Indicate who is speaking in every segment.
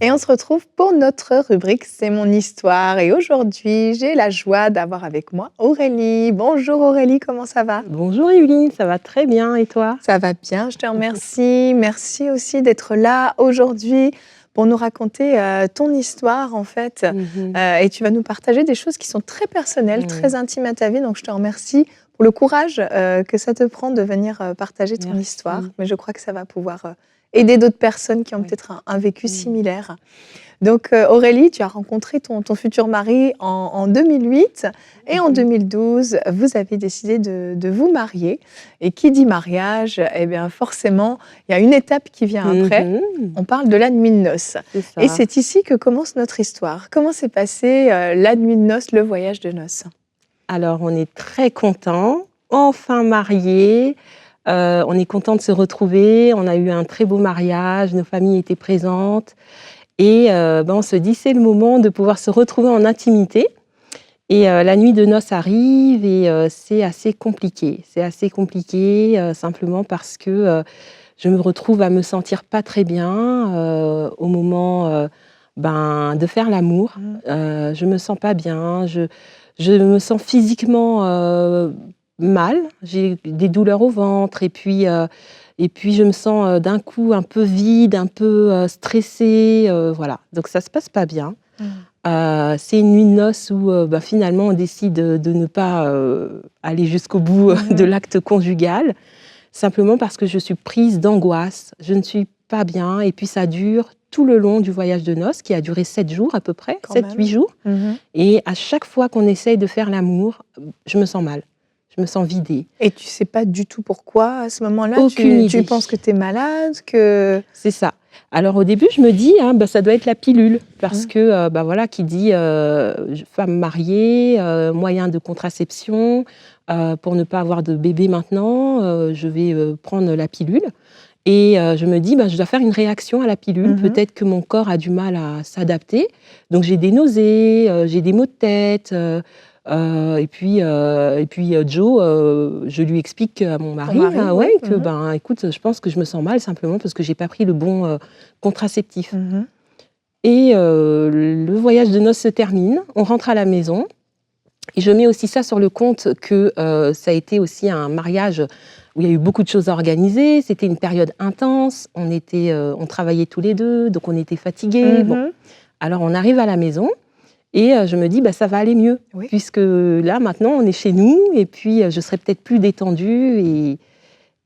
Speaker 1: Et on se retrouve pour notre rubrique C'est mon histoire. Et aujourd'hui, j'ai la joie d'avoir avec moi Aurélie. Bonjour Aurélie, comment ça va?
Speaker 2: Bonjour Evelyne, ça va très bien et toi?
Speaker 1: Ça va bien, je te remercie. Merci aussi d'être là aujourd'hui pour nous raconter ton histoire en fait.
Speaker 2: Mhm.
Speaker 1: Et tu vas nous partager des choses qui sont très personnelles,
Speaker 2: Oui,
Speaker 1: très intimes à ta vie. Donc je te remercie pour le courage que ça te prend de venir partager ton histoire.
Speaker 2: merci.
Speaker 1: Mais je crois que ça va pouvoir aider d'autres personnes qui ont
Speaker 2: Oui.
Speaker 1: peut-être un vécu
Speaker 2: Mhm.
Speaker 1: similaire. Donc, Aurélie, tu as rencontré ton futur mari en 2008 et en
Speaker 2: Mhm.
Speaker 1: 2012, vous avez décidé de vous marier. Et qui dit mariage, eh bien forcément, il y a une étape qui vient après.
Speaker 2: Mhm.
Speaker 1: On parle de la nuit de noces.
Speaker 2: C'est
Speaker 1: Et
Speaker 2: ça.
Speaker 1: c'est ici que commence notre histoire. Comment s'est passé la nuit de noces, le voyage de noces?
Speaker 2: Alors on est très contents, enfin mariés. On est content de se retrouver. On a eu un très beau mariage, nos familles étaient présentes. Et on se dit c'est le moment de pouvoir se retrouver en intimité. Et la nuit de noces arrive et c'est assez compliqué. C'est assez compliqué simplement parce que je me retrouve à me sentir pas très bien au moment de faire l'amour.
Speaker 1: Mm.
Speaker 2: Je me sens pas bien. Je me sens physiquement mal. J'ai des douleurs au ventre et puis je me sens d'un coup un peu vide, un peu stressée. Voilà. Donc ça se passe pas bien.
Speaker 1: Mm.
Speaker 2: C'est une nuit de noces où finalement on décide de ne pas aller jusqu'au bout de
Speaker 1: Mhm.
Speaker 2: l'acte conjugal, simplement parce que je suis prise d'angoisse, je ne suis pas bien, et puis ça dure tout le long du voyage de noces, qui a duré 7 jours à peu près,
Speaker 1: Quand
Speaker 2: 7-8
Speaker 1: même.
Speaker 2: jours.
Speaker 1: Mhm.
Speaker 2: Et à chaque fois qu'on essaye de faire l'amour, je me sens mal, je me sens vidée.
Speaker 1: Et tu sais pas du tout pourquoi à ce moment-là?
Speaker 2: Aucune
Speaker 1: Tu
Speaker 2: idée.
Speaker 1: penses que tu es malade, que...
Speaker 2: C'est ça. Alors au début, je me dis, ça doit être la pilule, parce
Speaker 1: Mm.
Speaker 2: que voilà, qui dit femme mariée, moyen de contraception, pour ne pas avoir de bébé maintenant, je vais prendre la pilule. Et je me dis, je dois faire une réaction à la pilule.
Speaker 1: Mhm.
Speaker 2: Peut-être que mon corps a du mal à s'adapter. Donc j'ai des nausées, j'ai des maux de tête. Joe, je lui explique à mon
Speaker 1: Ton
Speaker 2: mari,
Speaker 1: mari,
Speaker 2: ouais,
Speaker 1: oui.
Speaker 2: que
Speaker 1: Mhm.
Speaker 2: écoute, je pense que je me sens mal simplement parce que j'ai pas pris le bon contraceptif.
Speaker 1: Mhm.
Speaker 2: Et le voyage de noces se termine, on rentre à la maison. Et je mets aussi ça sur le compte que ça a été aussi un mariage où il y a eu beaucoup de choses à organiser. C'était une période intense. On travaillait tous les deux, donc on était fatigués. Bon,
Speaker 1: Mhm.
Speaker 2: alors on arrive à la maison et je me dis ça va aller mieux
Speaker 1: Oui.
Speaker 2: puisque là maintenant on est chez nous et puis je serai peut-être plus détendue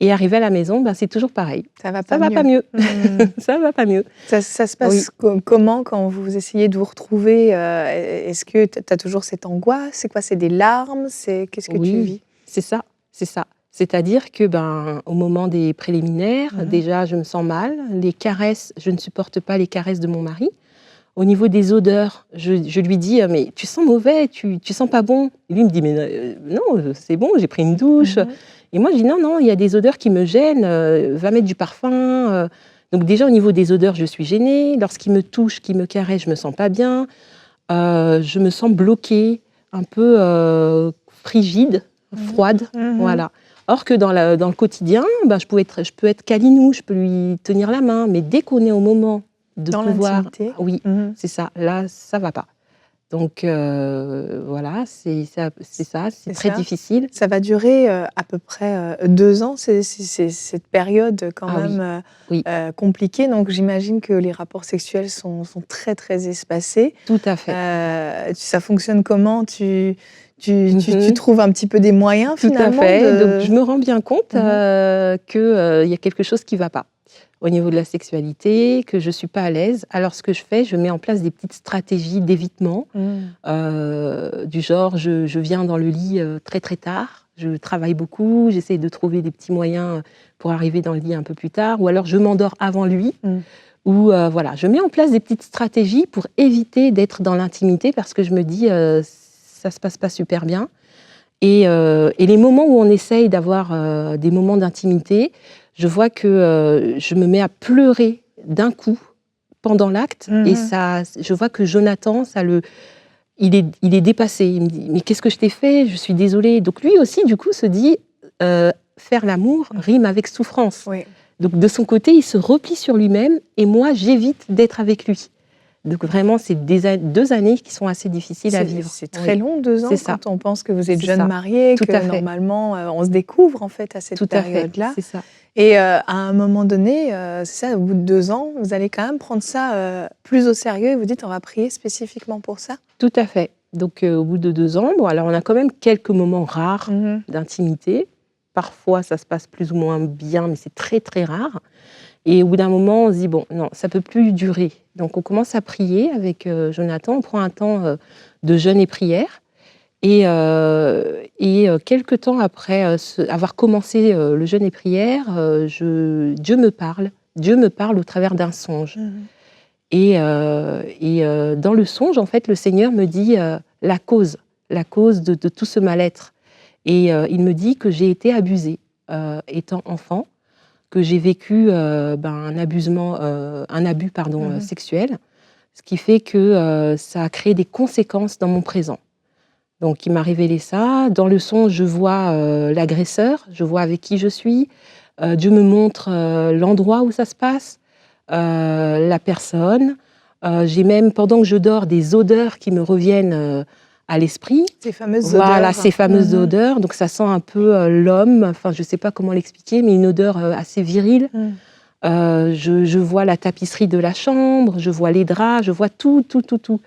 Speaker 2: et arrivé à la maison, c'est toujours pareil.
Speaker 1: Ça va
Speaker 2: Ça
Speaker 1: pas
Speaker 2: va pas
Speaker 1: mieux.
Speaker 2: mieux.
Speaker 1: Mmh.
Speaker 2: Ça va pas mieux.
Speaker 1: Ça se
Speaker 2: Oui,
Speaker 1: passe comment quand vous essayez de vous retrouver? Est-ce que tu as toujours cette angoisse? C'est quoi? C'est des larmes? Qu'est-ce que tu
Speaker 2: oui,
Speaker 1: vis?
Speaker 2: c'est ça, c'est ça. C'est-à-dire que au moment des préliminaires,
Speaker 1: Mmh.
Speaker 2: déjà je me sens mal. Les caresses, je ne supporte pas les caresses de mon mari. Au niveau des odeurs, je lui dis mais tu sens mauvais, tu sens pas bon. Et lui il me dit mais non, c'est bon, j'ai pris une douche.
Speaker 1: Mmh.
Speaker 2: Et moi je dis non non, il y a des odeurs qui me gênent. Va mettre du parfum. Donc déjà au niveau des odeurs, je suis gênée. Lorsqu'il me touche, qu'il me caresse, je me sens pas bien. Je me sens bloquée, un peu frigide,
Speaker 1: Mmh.
Speaker 2: froide,
Speaker 1: Mmh.
Speaker 2: voilà. Or que dans le quotidien, je peux être câlinou, je peux lui tenir la main, mais dès qu'on est au moment de
Speaker 1: Dans
Speaker 2: pouvoir,
Speaker 1: l'intimité?
Speaker 2: oui,
Speaker 1: Mmh.
Speaker 2: c'est ça, là, ça va pas. Donc voilà, c'est
Speaker 1: C'est
Speaker 2: très
Speaker 1: ça?
Speaker 2: difficile.
Speaker 1: Ça va durer, à peu près, 2 ans, c'est cette période quand
Speaker 2: Ah oui,
Speaker 1: même,
Speaker 2: oui,
Speaker 1: compliquée, donc j'imagine que les rapports sexuels sont très, très espacés.
Speaker 2: tout à fait.
Speaker 1: Ça fonctionne comment? Tu
Speaker 2: Mhm.
Speaker 1: trouves un petit peu des moyens
Speaker 2: Tout à
Speaker 1: finalement
Speaker 2: fait. Donc,
Speaker 1: de...
Speaker 2: je me rends bien compte
Speaker 1: Mmh.
Speaker 2: qu'il y a quelque chose qui ne va pas au niveau de la sexualité, que je ne suis pas à l'aise. Alors, ce que je fais, je mets en place des petites stratégies d'évitement,
Speaker 1: Mmh.
Speaker 2: du genre, je viens dans le lit très très tard, je travaille beaucoup, j'essaie de trouver des petits moyens pour arriver dans le lit un peu plus tard, ou alors je m'endors avant lui,
Speaker 1: Mmh.
Speaker 2: ou voilà, je mets en place des petites stratégies pour éviter d'être dans l'intimité parce que je me dis, ça ne se passe pas super bien. Et les moments où on essaye d'avoir des moments d'intimité, je vois que je me mets à pleurer d'un coup pendant l'acte. Et
Speaker 1: Mmh.
Speaker 2: ça, je vois que Jonathan, il est dépassé. Il me dit, mais qu'est-ce que je t'ai fait? Je suis désolée. Donc lui aussi, du coup, se dit, faire l'amour
Speaker 1: Mmh.
Speaker 2: rime avec souffrance.
Speaker 1: Oui.
Speaker 2: Donc de son côté, il se replie sur lui-même et moi, j'évite d'être avec lui. Donc vraiment, c'est 2 années qui sont assez difficiles à vivre.
Speaker 1: C'est très long, 2 ans,
Speaker 2: C'est ça.
Speaker 1: quand on pense que vous êtes
Speaker 2: C'est
Speaker 1: jeune
Speaker 2: ça.
Speaker 1: mariée,
Speaker 2: Tout
Speaker 1: que
Speaker 2: à fait.
Speaker 1: normalement, on se découvre en fait à cette
Speaker 2: Tout à fait,
Speaker 1: période-là.
Speaker 2: c'est ça.
Speaker 1: Et à un moment donné, c'est ça, au bout de 2 ans, vous allez quand même prendre ça, plus au sérieux et vous dites: «On va prier spécifiquement pour ça»?
Speaker 2: Tout à fait. Donc au bout de 2 ans, bon alors on a quand même quelques moments rares
Speaker 1: Mmh.
Speaker 2: d'intimité. Parfois, ça se passe plus ou moins bien, mais c'est très, très rare. Et au bout d'un moment, on se dit: «Bon, non, ça peut plus durer». Donc on commence à prier avec, Jonathan. On prend un temps, de jeûne et prière quelque temps après, avoir commencé, le jeûne et prière, Dieu me parle. Dieu me parle au travers d'un songe
Speaker 1: Mmh.
Speaker 2: dans le songe, en fait, le Seigneur me dit, la cause de tout ce mal-être il me dit que j'ai été abusée, étant enfant, que j'ai vécu, un abus pardon,
Speaker 1: Mmh.
Speaker 2: sexuel, ce qui fait que, ça a créé des conséquences dans mon présent. Donc il m'a révélé ça. Dans le songe, je vois, l'agresseur, je vois avec qui je suis. Dieu me montre, l'endroit où ça se passe, la personne. J'ai même, pendant que je dors, des odeurs qui me reviennent, à l'esprit.
Speaker 1: Ces fameuses
Speaker 2: Voilà,
Speaker 1: odeurs.
Speaker 2: ces fameuses
Speaker 1: Mmh.
Speaker 2: odeurs. Donc ça sent un peu, l'homme, enfin je ne sais pas comment l'expliquer, mais une odeur, assez virile.
Speaker 1: Mmh.
Speaker 2: Je vois la tapisserie de la chambre, je vois les draps, je vois tout, tout, tout, tout.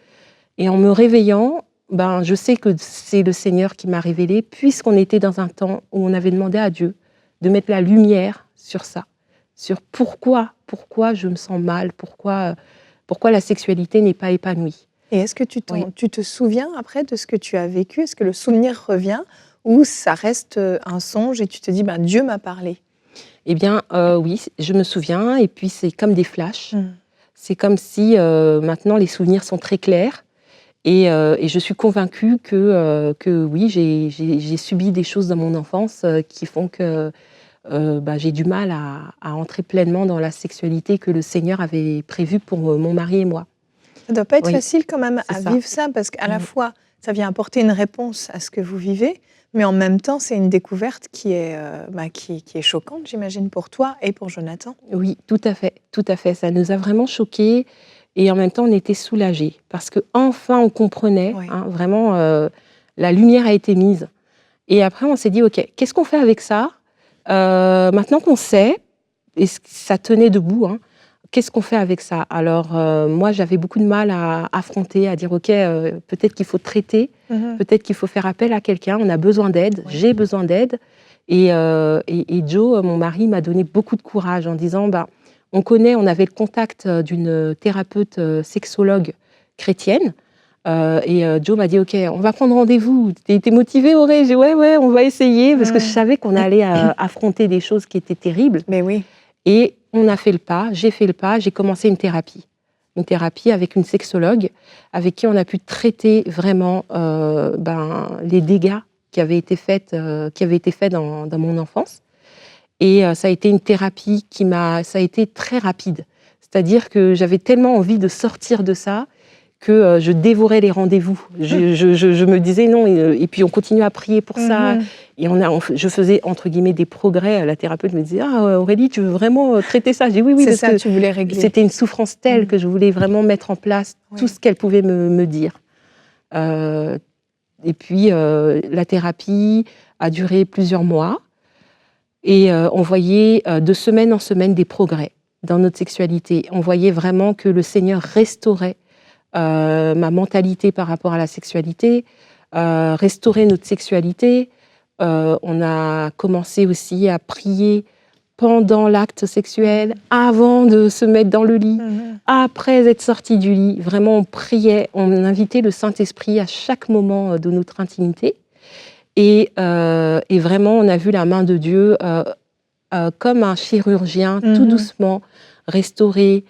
Speaker 2: Et en me réveillant, ben, je sais que c'est le Seigneur qui m'a révélé, puisqu'on était dans un temps où on avait demandé à Dieu de mettre la lumière sur ça, sur pourquoi je me sens mal, pourquoi la sexualité n'est pas épanouie.
Speaker 1: Et est-ce que
Speaker 2: Oui.
Speaker 1: tu te souviens après de ce que tu as vécu? Est-ce que le souvenir revient ou ça reste, un songe et tu te dis: «Ben, Dieu m'a parlé»?
Speaker 2: Eh bien, oui, je me souviens et puis c'est comme des flashs.
Speaker 1: Mmh.
Speaker 2: C'est comme si, maintenant les souvenirs sont très clairs et je suis convaincue que oui, j'ai subi des choses dans mon enfance, qui font que, j'ai du mal à entrer pleinement dans la sexualité que le Seigneur avait prévue pour, mon mari et moi.
Speaker 1: Ça doit pas être
Speaker 2: Oui,
Speaker 1: facile quand même
Speaker 2: c'est
Speaker 1: à
Speaker 2: ça.
Speaker 1: vivre ça parce qu'à la
Speaker 2: Mmh.
Speaker 1: fois, ça vient apporter une réponse à ce que vous vivez, mais en même temps, c'est une découverte qui est, qui est choquante, j'imagine, pour toi et pour Jonathan.
Speaker 2: Oui, tout à fait, tout à fait. Ça nous a vraiment choqués et en même temps, on était soulagés parce qu'enfin, on comprenait,
Speaker 1: Oui.
Speaker 2: hein, vraiment, la lumière a été mise et après on s'est dit: «OK, qu'est-ce qu'on fait avec ça? Maintenant qu'on sait» et ça tenait debout, hein, qu'est-ce qu'on fait avec ça? Alors, moi, j'avais beaucoup de mal à affronter, à dire: «OK, peut-être qu'il faut traiter,
Speaker 1: Mmh.
Speaker 2: peut-être qu'il faut faire appel à quelqu'un, on a besoin d'aide,
Speaker 1: Oui.
Speaker 2: j'ai besoin d'aide» et Joe, mon mari, m'a donné beaucoup de courage en disant: «Bah, on avait le contact, d'une thérapeute, sexologue chrétienne, Joe m'a dit: «OK, on va prendre rendez-vous. Tu es motivée, Auré?» J'ai dit: «Ouais, ouais, on va essayer» parce que je
Speaker 1: Mmh.
Speaker 2: savais qu'on allait, affronter des choses qui étaient terribles.
Speaker 1: Mais oui.
Speaker 2: Et on a fait le pas, j'ai fait le pas, j'ai commencé une thérapie. Une thérapie avec une sexologue, avec qui on a pu traiter vraiment, les dégâts qui avaient été faits dans mon enfance. Et ça a été une thérapie ça a été très rapide. C'est-à-dire que j'avais tellement envie de sortir de ça que, je dévorais les rendez-vous. Je me disais: «Non» et puis on continuait à prier pour ça
Speaker 1: Mmh.
Speaker 2: et je faisais entre guillemets «des progrès». La thérapeute me disait: «Ah, Aurélie, tu veux vraiment, traiter ça?» J'ai dit: «Oui, oui»,
Speaker 1: C'est
Speaker 2: parce
Speaker 1: ça,
Speaker 2: que
Speaker 1: tu voulais régler.
Speaker 2: c'était une souffrance telle
Speaker 1: Mmh.
Speaker 2: que je voulais vraiment mettre en place tout
Speaker 1: Oui.
Speaker 2: ce qu'elle pouvait me dire. Heu et puis, la thérapie a duré plusieurs mois et on voyait, de semaine en semaine des progrès dans notre sexualité. On voyait vraiment que le Seigneur restaurait, ma mentalité par rapport à la sexualité, restaurer notre sexualité. On a commencé aussi à prier pendant l'acte sexuel, avant de se mettre dans le lit,
Speaker 1: Mmh.
Speaker 2: après être sorti du lit. Vraiment, on priait, on invitait le Saint-Esprit à chaque moment, de notre intimité et vraiment, on a vu la main de Dieu, comme un chirurgien, tout
Speaker 1: Mmh.
Speaker 2: doucement, restaurer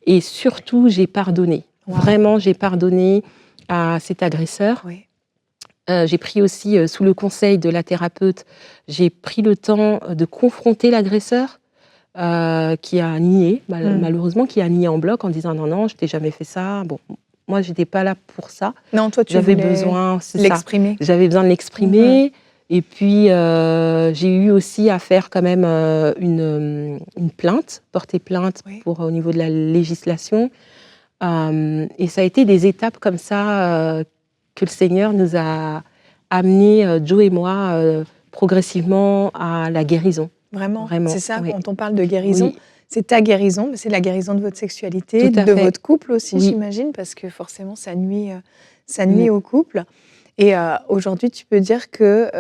Speaker 2: et surtout, j'ai pardonné.
Speaker 1: Waouh!
Speaker 2: Vraiment, j'ai pardonné à cet agresseur.
Speaker 1: Oui.
Speaker 2: J'ai pris aussi, sous le conseil de la thérapeute, j'ai pris le temps, de confronter l'agresseur, qui a nié,
Speaker 1: Mmh.
Speaker 2: malheureusement, qui a nié en bloc en disant: «Non, non, je t'ai jamais fait ça». Bon, moi, j'étais pas là pour ça.
Speaker 1: Non, toi, tu
Speaker 2: J'avais
Speaker 1: voulais
Speaker 2: besoin c'est ça,
Speaker 1: l'exprimer.
Speaker 2: j'avais besoin de
Speaker 1: Mmh.
Speaker 2: l'exprimer et puis, j'ai eu aussi à faire quand même, une plainte, porter plainte
Speaker 1: Oui.
Speaker 2: pour, au niveau de la législation. Et ça a été des étapes comme ça que le Seigneur nous a amenés, Joe et moi, progressivement à la guérison.
Speaker 1: Vraiment,
Speaker 2: Vraiment,
Speaker 1: c'est ça,
Speaker 2: oui.
Speaker 1: quand on parle de guérison,
Speaker 2: Oui,
Speaker 1: c'est ta guérison, mais c'est la guérison de votre sexualité,
Speaker 2: tout à
Speaker 1: de
Speaker 2: fait.
Speaker 1: votre couple aussi,
Speaker 2: Oui.
Speaker 1: j'imagine, parce que forcément, ça nuit
Speaker 2: Mm.
Speaker 1: au couple. Et aujourd'hui, tu peux dire qu'il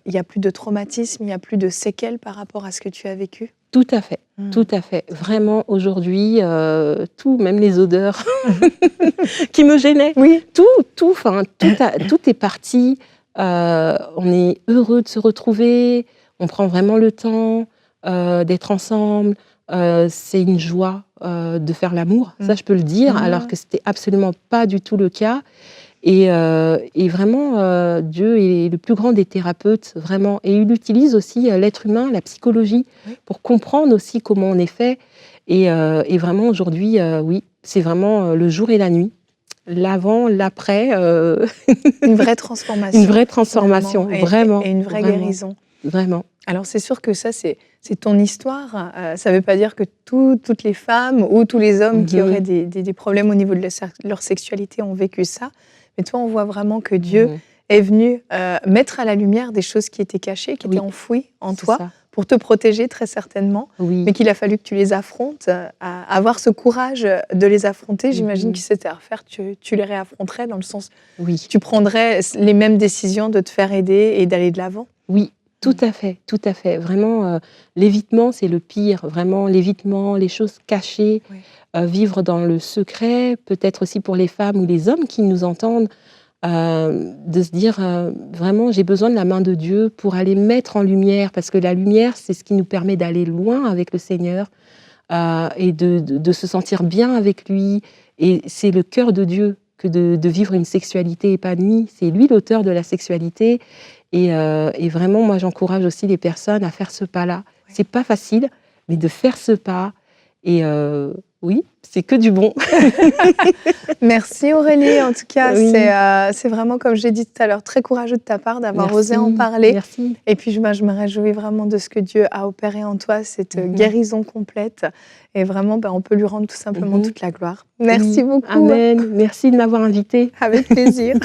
Speaker 1: n'y a plus de traumatisme, il n'y a plus de séquelles par rapport à ce que tu as vécu?
Speaker 2: Tout à fait,
Speaker 1: Mm.
Speaker 2: tout à fait. Vraiment, aujourd'hui, tout, même les odeurs qui me gênaient,
Speaker 1: Oui,
Speaker 2: enfin, tout est parti. On est heureux de se retrouver, on prend vraiment le temps d'être ensemble. C'est une joie de faire l'amour, ça je peux le dire, alors que c'était absolument pas du tout le cas. Et vraiment, Dieu est le plus grand des thérapeutes, vraiment. Et il utilise aussi l'être humain, la psychologie,
Speaker 1: Oui.
Speaker 2: pour comprendre aussi comment on est fait. Et vraiment, aujourd'hui, oui, c'est vraiment le jour et la nuit. L'avant, l'après,
Speaker 1: une vraie transformation.
Speaker 2: une vraie transformation,
Speaker 1: finalement,
Speaker 2: vraiment.
Speaker 1: et une vraie
Speaker 2: vraiment,
Speaker 1: guérison.
Speaker 2: Vraiment.
Speaker 1: Alors c'est sûr que ça, c'est ton histoire. Ça ne veut pas dire que toutes les femmes ou tous les hommes qui auraient des problèmes au niveau de leur sexualité ont vécu ça. Mais toi, on voit vraiment que Dieu est venu mettre à la lumière des choses qui étaient cachées, qui étaient enfouies en toi,
Speaker 2: ça.
Speaker 1: pour te protéger très certainement,
Speaker 2: Oui.
Speaker 1: mais qu'il a fallu que tu les affrontes. Avoir ce courage de les affronter, j'imagine que si c'était à refaire, tu les réaffronterais dans le sens,
Speaker 2: Oui.
Speaker 1: tu prendrais les mêmes décisions de te faire aider et d'aller de l'avant.
Speaker 2: Oui, tout à fait, tout à fait. Vraiment, l'évitement, c'est le pire. Vraiment, l'évitement, les choses cachées,
Speaker 1: Oui.
Speaker 2: Vivre dans le secret, peut-être aussi pour les femmes ou les hommes qui nous entendent, de se dire vraiment, j'ai besoin de la main de Dieu pour aller mettre en lumière, parce que la lumière, c'est ce qui nous permet d'aller loin avec le Seigneur et de se sentir bien avec lui. Et c'est le cœur de Dieu que de vivre une sexualité épanouie. C'est lui l'auteur de la sexualité. Et vraiment, moi, j'encourage aussi les personnes à faire ce pas-là.
Speaker 1: Oui.
Speaker 2: C'est pas facile, mais de faire ce pas. Et oui, c'est que du bon.
Speaker 1: Merci Aurélie, en tout cas,
Speaker 2: Oui.
Speaker 1: c'est vraiment, comme j'ai dit tout à l'heure, très courageux de ta part d'avoir
Speaker 2: Merci,
Speaker 1: osé en parler.
Speaker 2: Merci.
Speaker 1: Et puis, je me réjouis vraiment de ce que Dieu a opéré en toi, cette guérison complète. Et vraiment, on peut lui rendre tout simplement toute la gloire. Merci beaucoup.
Speaker 2: Amen. Merci de m'avoir invitée.
Speaker 1: Avec plaisir.